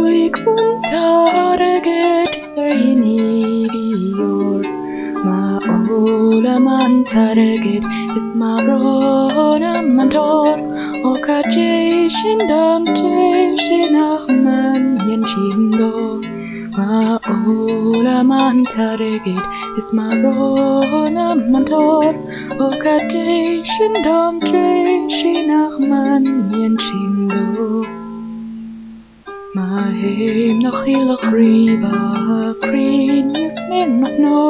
Quick puntarget serini bior ma ola man target is ma brona mantor o kaje shindan je shinach man yen shindo ma ola man target is ma brona mantor o kaje shindan je shinach man yen shindo Ma heim noch hilach riba Green is min noch no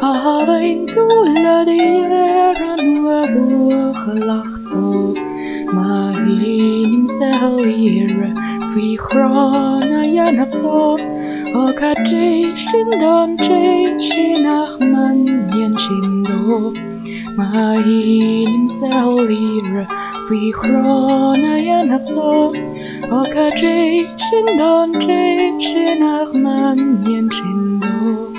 Avein dula de yeran Wabu gelacht bo Ma heim sel ira Fri chrona yen af so O ka je shindon je Shinach man yen shindo Ma heim sel ira Fri chrona yen af so O ka je shindon je shinach man yen shindo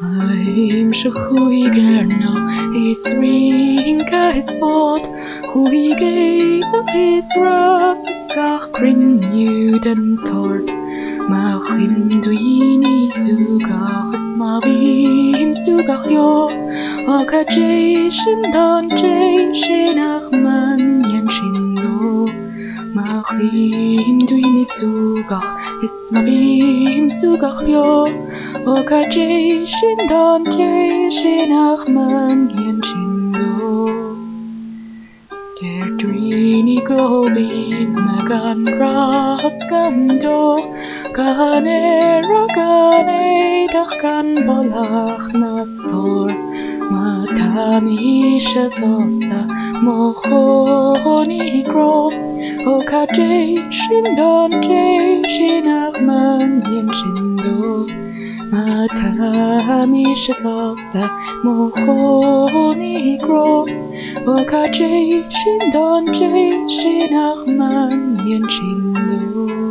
Heim shchui gernal is rinka his spot Hui geid his ras skach grin juden tort Ma chim duini sugach is ma vim sugach yo O ka je shindan je shinach man yen shindo Ma chim duini sugach is ma vim sugach yo O ka je shindan je shinach man yen shindo Der drini gobin magan ras gando Gan gan eidach gan bolach na stor Ma tamisha zosta mochoni gro O ka je shindan je shinach man yen shindo Ma tamisha zosta mochoni gro O ka je shindan je shinach man yen shindo